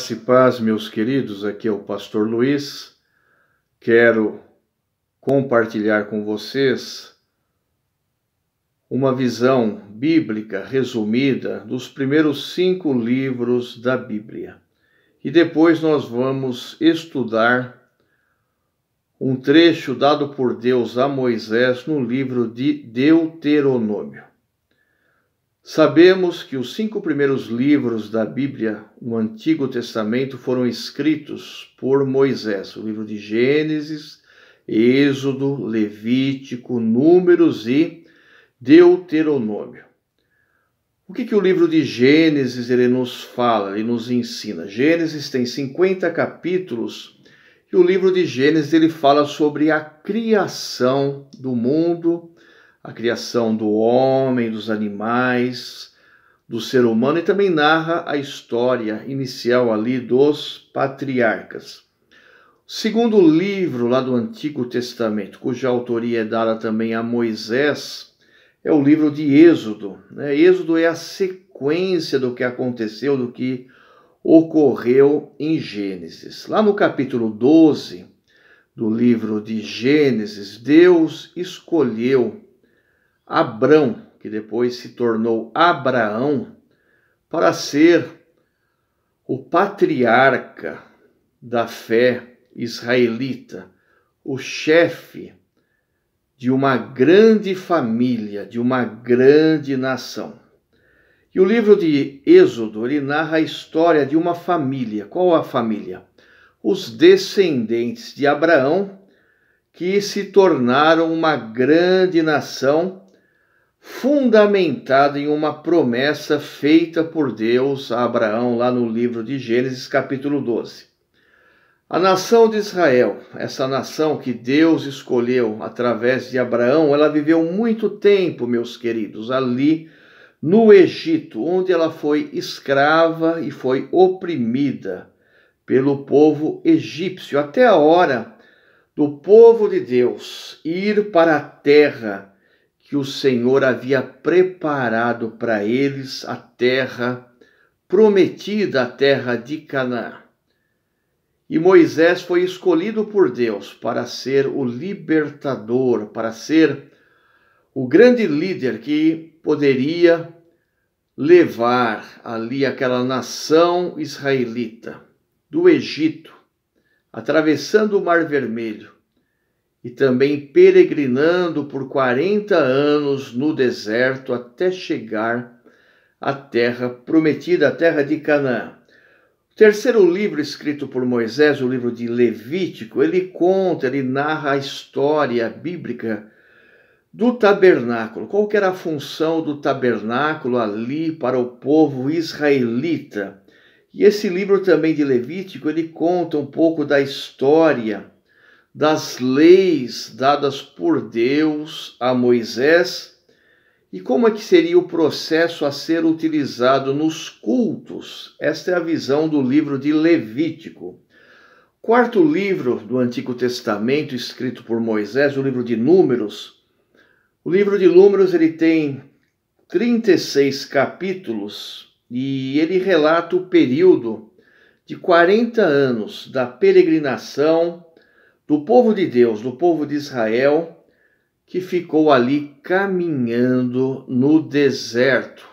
Graça e paz, meus queridos, aqui é o Pastor Luiz. Quero compartilhar com vocês uma visão bíblica resumida dos primeiros 5 livros da Bíblia. E depois nós vamos estudar um trecho dado por Deus a Moisés no livro de Deuteronômio. Sabemos que os 5 primeiros livros da Bíblia, no Antigo Testamento, foram escritos por Moisés. O livro de Gênesis, Êxodo, Levítico, Números e Deuteronômio. O que o livro de Gênesis ele nos fala, ele nos ensina? Gênesis tem 50 capítulos e o livro de Gênesis ele fala sobre a criação do mundo, a criação do homem, dos animais, do ser humano, e também narra a história inicial ali dos patriarcas. O segundo livro lá do Antigo Testamento, cuja autoria é dada também a Moisés, é o livro de Êxodo. Êxodo é a sequência do que aconteceu, do que ocorreu em Gênesis. Lá no capítulo 12 do livro de Gênesis, Deus escolheu Abrão, que depois se tornou Abraão, para ser o patriarca da fé israelita, o chefe de uma grande família, de uma grande nação. E o livro de Êxodo, ele narra a história de uma família. Qual a família? Os descendentes de Abraão, que se tornaram uma grande nação, fundamentada em uma promessa feita por Deus a Abraão, lá no livro de Gênesis, capítulo 12. A nação de Israel, essa nação que Deus escolheu através de Abraão, ela viveu muito tempo, meus queridos, ali no Egito, onde ela foi escrava e foi oprimida pelo povo egípcio, até a hora do povo de Deus ir para a terra que o Senhor havia preparado para eles, a terra prometida, a terra de Canaã. E Moisés foi escolhido por Deus para ser o libertador, para ser o grande líder que poderia levar ali aquela nação israelita do Egito, atravessando o Mar Vermelho, e também peregrinando por 40 anos no deserto até chegar à terra prometida, a terra de Canaã. O terceiro livro escrito por Moisés, o livro de Levítico, ele narra a história bíblica do tabernáculo. Qual que era a função do tabernáculo ali para o povo israelita? E esse livro também de Levítico, ele conta um pouco da história das leis dadas por Deus a Moisés e como é que seria o processo a ser utilizado nos cultos. Esta é a visão do livro de Levítico. Quarto livro do Antigo Testamento, escrito por Moisés, o livro de Números. O livro de Números ele tem 36 capítulos e ele relata o período de 40 anos da peregrinação do povo de Deus, do povo de Israel, que ficou ali caminhando no deserto,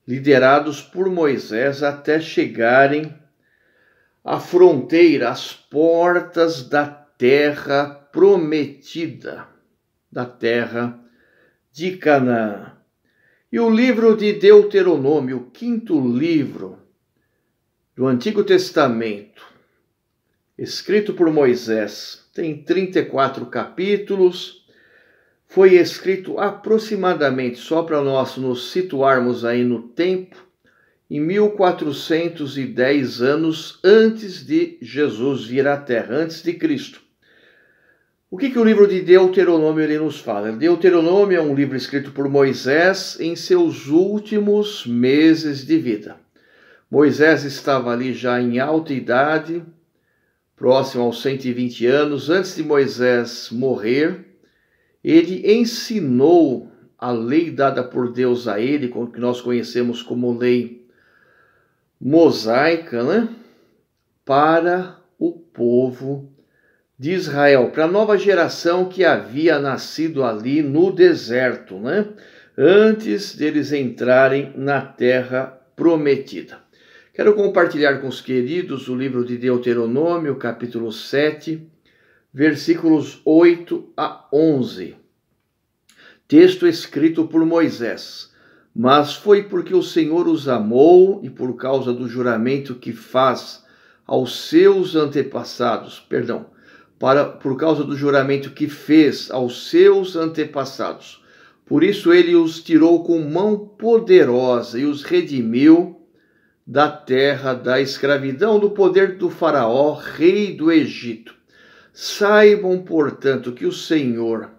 liderados por Moisés até chegarem à fronteira, às portas da terra prometida, da terra de Canaã. E o livro de Deuteronômio, o 5º livro do Antigo Testamento, escrito por Moisés, tem 34 capítulos, foi escrito aproximadamente, só para nós nos situarmos aí no tempo, em 1410 anos antes de Jesus vir à Terra, antes de Cristo. O que o livro de Deuteronômio ele nos fala? Deuteronômio é um livro escrito por Moisés em seus últimos meses de vida. Moisés estava ali já em alta idade, próximo aos 120 anos, antes de Moisés morrer. Ele ensinou a lei dada por Deus a ele, que nós conhecemos como lei mosaica, né? para o povo de Israel, para a nova geração que havia nascido ali no deserto, né? Antes deles entrarem na terra prometida. Quero compartilhar com os queridos o livro de Deuteronômio, capítulo 7, versículos 8 a 11. Texto escrito por Moisés. Mas foi porque o Senhor os amou e por causa do juramento que faz aos seus antepassados, por causa do juramento que fez aos seus antepassados. Por isso ele os tirou com mão poderosa e os redimiu da terra da escravidão, do poder do faraó, rei do Egito. Saibam, portanto, que o Senhor,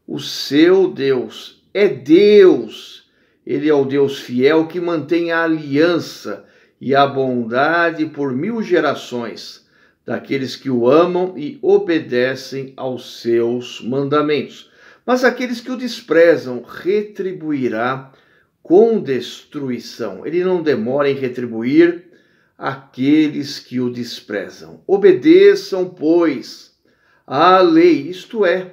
o seu Deus, é Deus. Ele é o Deus fiel que mantém a aliança e a bondade por 1000 gerações daqueles que o amam e obedecem aos seus mandamentos. Mas aqueles que o desprezam, retribuirá com destruição. Ele não demora em retribuir aqueles que o desprezam. Obedeçam, pois, à lei, isto é,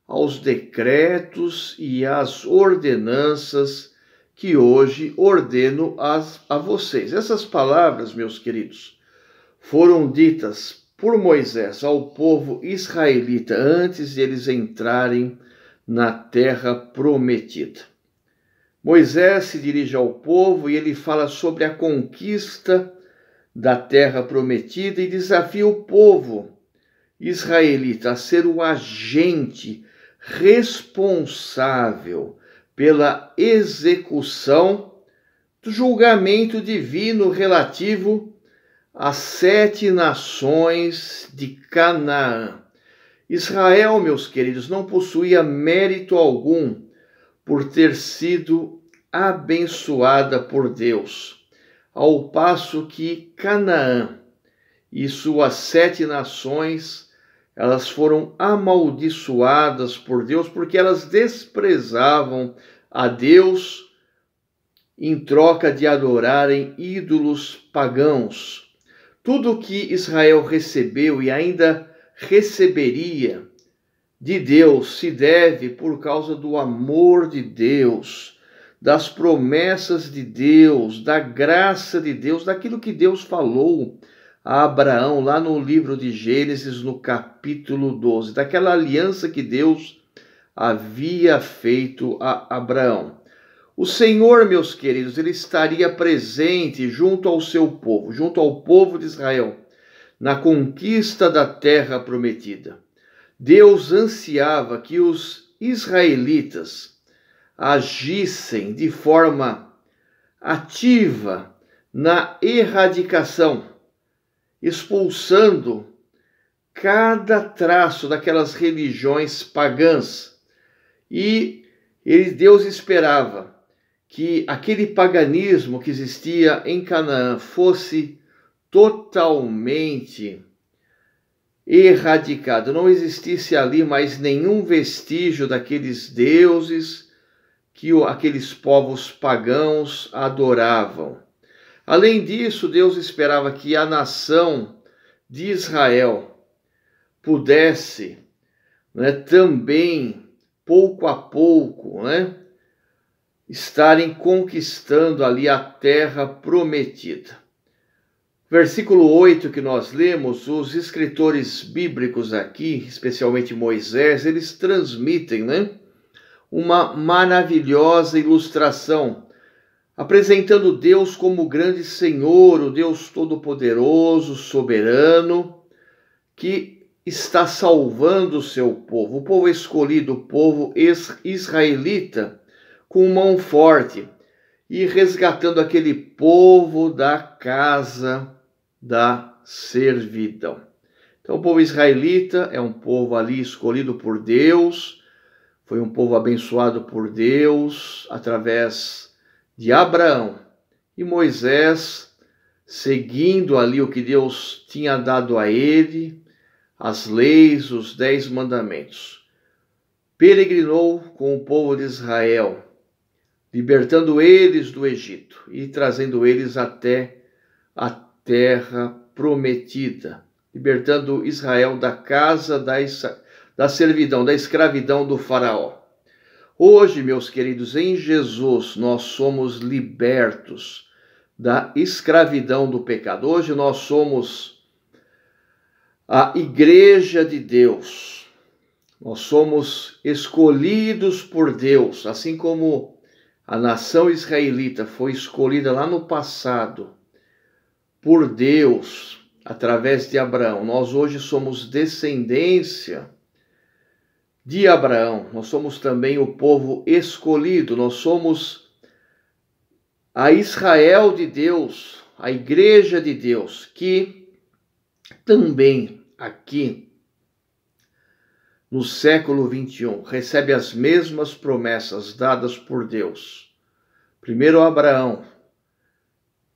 aos decretos e às ordenanças que hoje ordeno a vocês. Essas palavras, meus queridos, foram ditas por Moisés ao povo israelita antes de eles entrarem na terra prometida. Moisés se dirige ao povo e ele fala sobre a conquista da terra prometida e desafia o povo israelita a ser o agente responsável pela execução do julgamento divino relativo às 7 nações de Canaã. Israel, meus queridos, não possuía mérito algum por ter sido abençoada por Deus, ao passo que Canaã e suas 7 nações, elas foram amaldiçoadas por Deus porque elas desprezavam a Deus em troca de adorarem ídolos pagãos. Tudo que Israel recebeu e ainda receberia de Deus se deve por causa do amor de Deus, das promessas de Deus, da graça de Deus, daquilo que Deus falou a Abraão lá no livro de Gênesis, no capítulo 12, daquela aliança que Deus havia feito a Abraão. O Senhor, meus queridos, ele estaria presente junto ao seu povo, junto ao povo de Israel, na conquista da terra prometida. Deus ansiava que os israelitas agissem de forma ativa na erradicação, expulsando cada traço daquelas religiões pagãs. E Deus esperava que aquele paganismo que existia em Canaã fosse totalmente erradicado, não existisse ali mais nenhum vestígio daqueles deuses que aqueles povos pagãos adoravam. Além disso, Deus esperava que a nação de Israel pudesse, também, pouco a pouco, estarem conquistando ali a terra prometida. Versículo 8 que nós lemos, os escritores bíblicos aqui, especialmente Moisés, eles transmitem, uma maravilhosa ilustração, apresentando Deus como o grande Senhor, o Deus todo-poderoso, soberano, que está salvando o seu povo, o povo escolhido, o povo israelita, com mão forte, e resgatando aquele povo da casa da servidão. Então, o povo israelita é um povo ali escolhido por Deus, foi um povo abençoado por Deus através de Abraão. E Moisés, seguindo ali o que Deus tinha dado a ele, as leis, os 10 mandamentos, peregrinou com o povo de Israel, libertando eles do Egito e trazendo eles até a terra prometida, libertando Israel da casa da servidão, da escravidão do faraó. Hoje, meus queridos, em Jesus nós somos libertos da escravidão do pecado. Hoje nós somos a igreja de Deus. Nós somos escolhidos por Deus, assim como a nação israelita foi escolhida lá no passado por Deus através de Abraão. Nós hoje somos descendência de Abraão. Nós somos também o povo escolhido. Nós somos a Israel de Deus, a igreja de Deus, que também aqui no século 21 recebe as mesmas promessas dadas por Deus. Primeiro a Abraão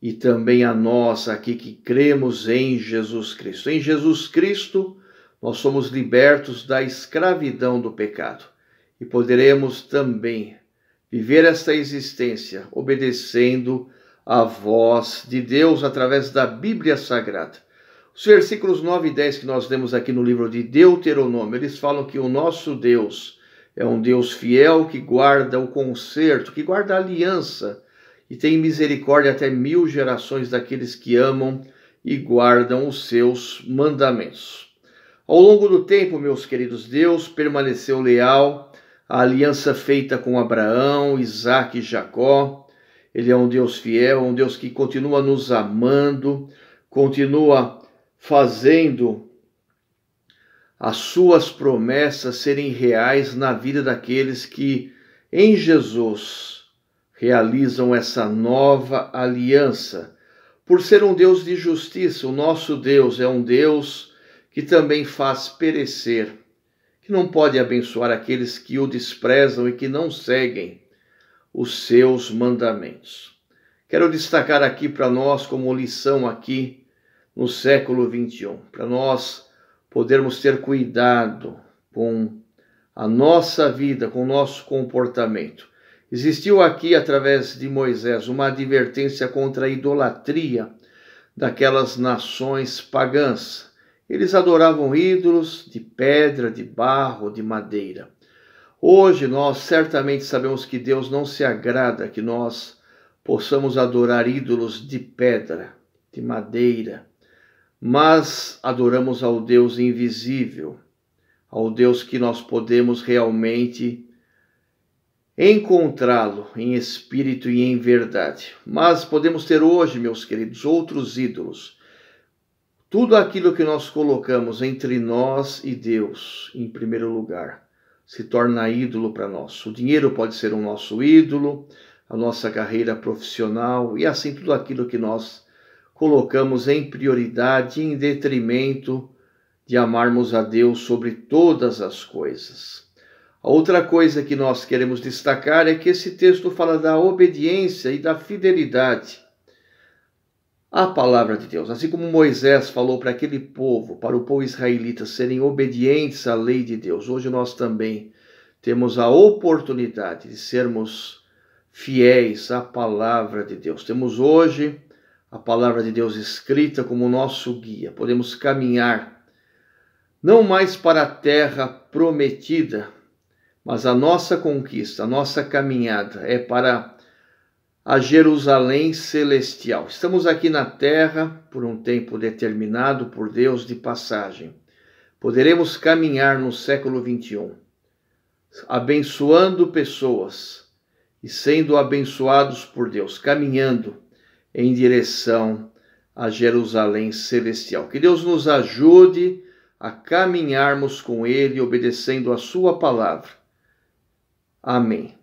e também a nós aqui que cremos em Jesus Cristo. Em Jesus Cristo nós somos libertos da escravidão do pecado e poderemos também viver esta existência obedecendo à voz de Deus através da Bíblia Sagrada. Os versículos 9 e 10 que nós lemos aqui no livro de Deuteronômio, eles falam que o nosso Deus é um Deus fiel que guarda o concerto, que guarda a aliança e tem misericórdia até 1000 gerações daqueles que amam e guardam os seus mandamentos. Ao longo do tempo, meus queridos, Deus permaneceu leal à aliança feita com Abraão, Isaque e Jacó. Ele é um Deus fiel, um Deus que continua nos amando, continua fazendo as suas promessas serem reais na vida daqueles que em Jesus realizam essa nova aliança. Por ser um Deus de justiça, o nosso Deus é um Deus que também faz perecer, que não pode abençoar aqueles que o desprezam e que não seguem os seus mandamentos. Quero destacar aqui para nós como lição aqui no século 21, para nós podermos ter cuidado com a nossa vida, com o nosso comportamento. Existiu aqui, através de Moisés, uma advertência contra a idolatria daquelas nações pagãs. Eles adoravam ídolos de pedra, de barro, de madeira. Hoje nós certamente sabemos que Deus não se agrada que nós possamos adorar ídolos de pedra, de madeira, mas adoramos ao Deus invisível, ao Deus que nós podemos realmente encontrá-lo em espírito e em verdade. Mas podemos ter hoje, meus queridos, outros ídolos. Tudo aquilo que nós colocamos entre nós e Deus, em primeiro lugar, se torna ídolo para nós. O dinheiro pode ser o nosso ídolo, a nossa carreira profissional e assim tudo aquilo que nós colocamos em prioridade em detrimento de amarmos a Deus sobre todas as coisas. A outra coisa que nós queremos destacar é que esse texto fala da obediência e da fidelidade à palavra de Deus. Assim como Moisés falou para aquele povo, para o povo israelita, serem obedientes à lei de Deus, hoje nós também temos a oportunidade de sermos fiéis à palavra de Deus. Temos hoje a palavra de Deus escrita como nosso guia. Podemos caminhar não mais para a terra prometida, mas a nossa conquista, a nossa caminhada é para a Jerusalém celestial. Estamos aqui na terra por um tempo determinado por Deus de passagem. Poderemos caminhar no século 21, abençoando pessoas e sendo abençoados por Deus, caminhando em direção a Jerusalém celestial. Que Deus nos ajude a caminharmos com Ele, obedecendo a sua palavra. Amém.